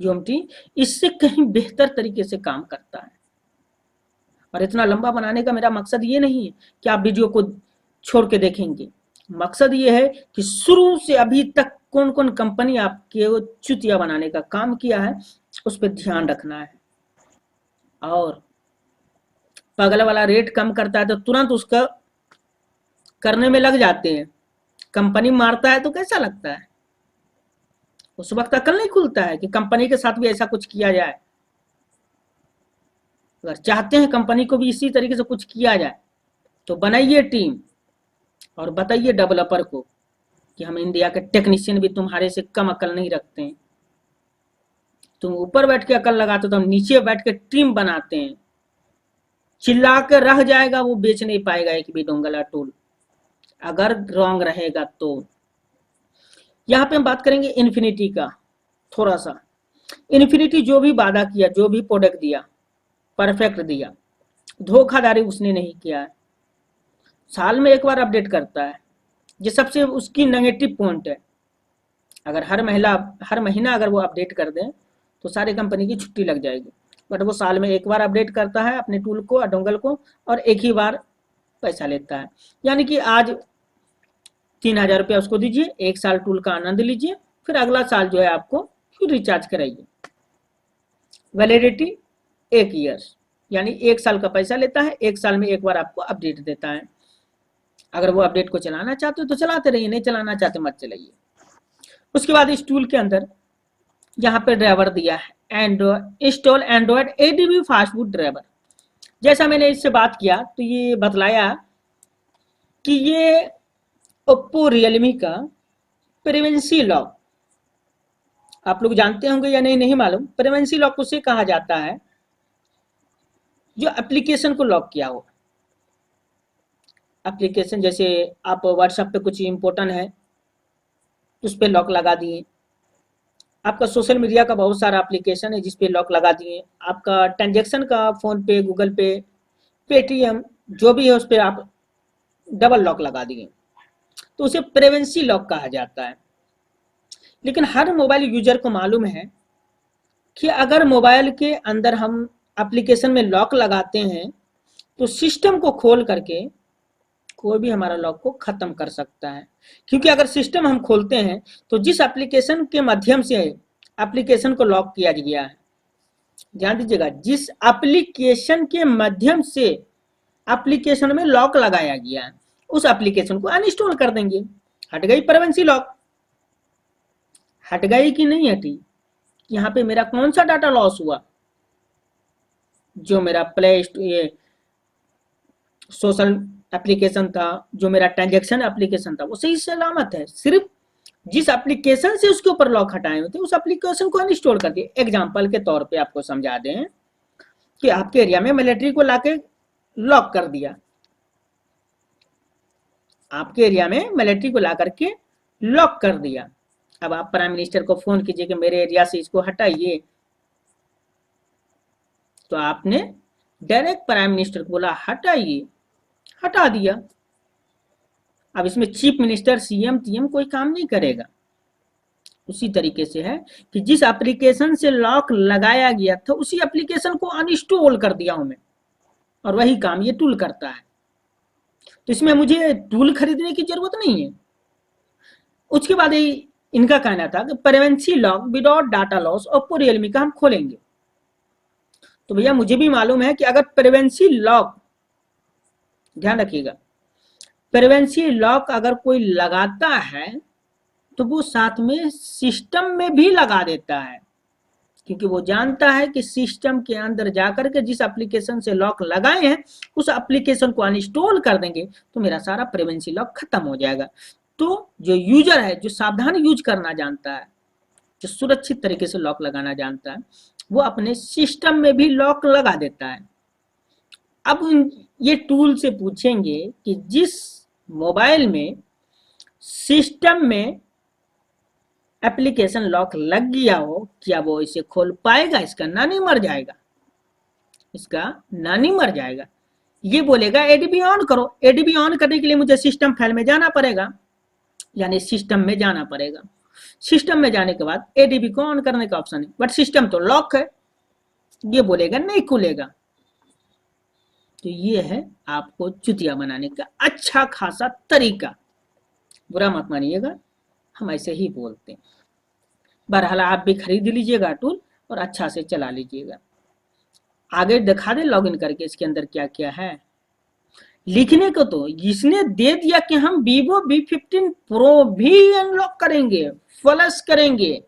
यूएमटी इससे कहीं बेहतर तरीके से काम करता है। और इतना लंबा बनाने का मेरा मकसद ये नहीं है कि आप वीडियो को छोड़ के देखेंगे। मकसद ये है कि शुरू से अभी तक कौन कौन कंपनी आपके चुतिया बनाने का काम किया है उस पर ध्यान रखना है। और पगल वाला रेट कम करता है तो तुरंत उसका करने में लग जाते हैं। कंपनी मारता है तो कैसा लगता है? उस वक्त अकल नहीं खुलता है कि कंपनी के साथ भी ऐसा कुछ किया जाए। अगर चाहते हैं कंपनी को भी इसी तरीके से कुछ किया जाए तो बनाइए टीम और बताइए डेवलपर को कि हम इंडिया के टेक्नीशियन भी तुम्हारे से कम अकल नहीं रखते हैं। तुम ऊपर बैठ के अकल लगाते हो तो हम नीचे बैठ के टीम बनाते हैं। चिल्ला कर रह जाएगा वो बेच नहीं पाएगा एक भी डोंगला टूल, अगर रॉन्ग रहेगा तो। यहाँ पे हम बात करेंगे इन्फिनिटी का थोड़ा सा। इन्फिनिटी जो भी वादा किया, जो भी प्रोडक्ट दिया, परफेक्ट दिया, धोखाधड़ी उसने नहीं किया है। साल में एक बार अपडेट करता है, ये सबसे उसकी नेगेटिव पॉइंट है। अगर हर महीना अगर वो अपडेट कर दें तो सारी कंपनी की छुट्टी लग जाएगी। बट वो साल में एक बार अपडेट करता है अपने टूल को, डोंगल को, और एक ही बार पैसा लेता है। यानी कि आज 3000 रुपया उसको दीजिए, 1 साल टूल का आनंद लीजिए, फिर अगला साल जो है आपको फिर रिचार्ज कराइए। वैलिडिटी 1 ईयर, यानी 1 साल का पैसा लेता है, 1 साल में एक बार आपको अपडेट देता है। अगर वो अपडेट को चलाना चाहते हो तो चलाते रहिए, नहीं चलाना चाहते मत चलाइए। उसके बाद इस टूल के अंदर यहाँ पे ड्राइवर दिया है install Android ADB fast food driver. जैसा मैंने इससे बात किया तो ये बतलाया कि ये ओप्पो रियलमी का प्रिवेंसी लॉक, आप लोग जानते होंगे या नहीं नहीं मालूम। प्रिवेंसी लॉक उसे कहा जाता है जो एप्लीकेशन को लॉक किया हो। एप्लीकेशन जैसे आप व्हाट्सएप पे कुछ इंपॉर्टेंट है उस पर लॉक लगा दिए, आपका सोशल मीडिया का बहुत सारा एप्लीकेशन है जिस पे लॉक लगा दिए, आपका ट्रांजेक्शन का फोन पे, गूगल पे, पेटीएम जो भी है उस पर आप डबल लॉक लगा दिए, तो उसे प्रिवेंसी लॉक कहा जाता है। लेकिन हर मोबाइल यूजर को मालूम है कि अगर मोबाइल के अंदर हम एप्लीकेशन में लॉक लगाते हैं तो सिस्टम को खोल करके कोई भी हमारा लॉक को खत्म कर सकता है। क्योंकि अगर सिस्टम हम खोलते हैं तो जिस एप्लीकेशन के माध्यम से एप्लीकेशन को लॉक किया गया है, ध्यान दीजिएगा, जिस एप्लीकेशन के माध्यम से एप्लीकेशन में लॉक लगाया गया है उस एप्लीकेशन को अनइंस्टॉल कर देंगे। हट गई प्रिवेंसी लॉक। हट गई कि नहीं हटी? यहाँ पे मेरा कौन सा डाटा लॉस हुआ? जो मेरा प्ले ये सोशल एप्लीकेशन था, जो मेरा ट्रांजेक्शन एप्लीकेशन था, वो सही सलामत है। सिर्फ जिस एप्लीकेशन से उसके ऊपर लॉक हटाए होते उस एप्लीकेशन को अनइंस्टॉल कर दिए। एग्जाम्पल के तौर पे आपको समझा दें कि आपके एरिया में मिलिट्री को लाके लॉक कर दिया, आपके एरिया में मिलिट्री को ला करके लॉक कर दिया। अब आप प्राइम मिनिस्टर को फोन कीजिए कि मेरे एरिया से इसको हटाइए, तो आपने डायरेक्ट प्राइम मिनिस्टर को बोला हटाइए, हटा दिया। अब इसमें चीफ मिनिस्टर, सीएम, टीएम कोई काम नहीं करेगा। उसी तरीके से है कि जिस एप्लीकेशन से लॉक लगाया गया था उसी एप्लीकेशन को अनइंस्टॉल कर दिया हूं मैं, और वही काम ये टूल करता है। तो इसमें मुझे टूल खरीदने की जरूरत नहीं है। उसके बाद इनका कहना था कि privacy lock without data loss Oppo Realme का हम खोलेंगे। तो भैया मुझे भी मालूम है कि अगर प्रिवेंसी लॉक, ध्यान रखिएगा, प्रिवेंसी लॉक अगर कोई लगाता है तो वो साथ में सिस्टम में भी लगा देता है, क्योंकि वो जानता है कि सिस्टम के अंदर जाकर के जिस एप्लीकेशन से लॉक लगाए हैं उस एप्लीकेशन को अनइंस्टॉल कर देंगे तो मेरा सारा प्रिवेंसी लॉक खत्म हो जाएगा। तो जो यूजर है, जो सावधान यूज करना जानता है, जो सुरक्षित तरीके से लॉक लगाना जानता है, वो अपने सिस्टम में भी लॉक लगा देता है। अब ये टूल से पूछेंगे कि जिस मोबाइल में सिस्टम में एप्लीकेशन लॉक लग गया हो, क्या वो इसे खोल पाएगा? इसका नानी मर जाएगा, इसका नानी मर जाएगा। ये बोलेगा एडीबी ऑन करो। एडीबी ऑन करने के लिए मुझे सिस्टम फाइल में जाना पड़ेगा, यानी सिस्टम में जाना पड़ेगा। सिस्टम में जाने के बाद एडीबी को ऑन करने का ऑप्शन है, बट सिस्टम तो लॉक है, ये बोलेगा नहीं खुलेगा। तो ये है आपको चुतिया बनाने का अच्छा खासा तरीका। बुरा मत मानिएगा, हम ऐसे ही बोलते हैं। बहरहाल आप भी खरीद लीजिएगा टूल और अच्छा से चला लीजिएगा। आगे दिखा दे लॉगिन करके इसके अंदर क्या क्या है। लिखने को तो इसने दे दिया कि हम Vivo V15 Pro भी अनलॉक करेंगे, फ्लश करेंगे,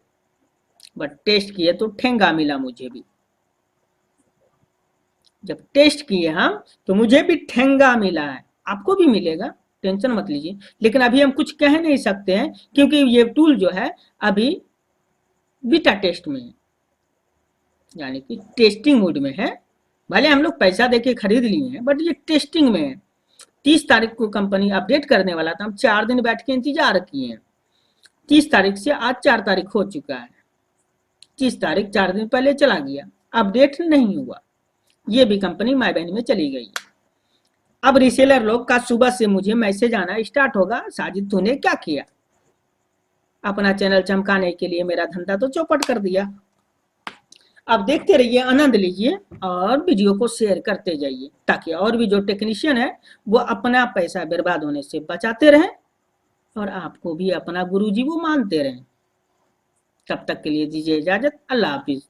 बट टेस्ट किए तो ठेंगा मिला मुझे भी। जब टेस्ट किए हम तो मुझे भी ठेंगा मिला है, आपको भी मिलेगा, टेंशन मत लीजिए। लेकिन अभी हम कुछ कह नहीं सकते हैं क्योंकि ये टूल जो है अभी बीटा टेस्ट में है, यानी कि टेस्टिंग मोड में है। भले हम लोग पैसा देके खरीद लिए हैं बट ये टेस्टिंग में है। 30 तारीख को कंपनी अपडेट करने वाला था, हम 4 दिन बैठ के इंतजार किए हैं। 30 तारीख से आज 4 तारीख हो चुका है, 30 तारीख 4 दिन पहले चला गया, अपडेट नहीं हुआ। ये भी कंपनी माई बहन में चली गई। अब रिसेलर लोग का सुबह से मुझे मैसेज आना स्टार्ट होगा, साजिद तूने क्या किया? अपना चैनल चमकाने के लिए मेरा धंधा तो चौपट कर दिया। अब देखते रहिए, आनंद लीजिए और वीडियो को शेयर करते जाइए ताकि और भी जो टेक्नीशियन है वो अपना पैसा बर्बाद होने से बचाते रहें और आपको भी अपना गुरुजी वो मानते रहें। तब तक के लिए दीजिए इजाजत। अल्लाह हाफिज।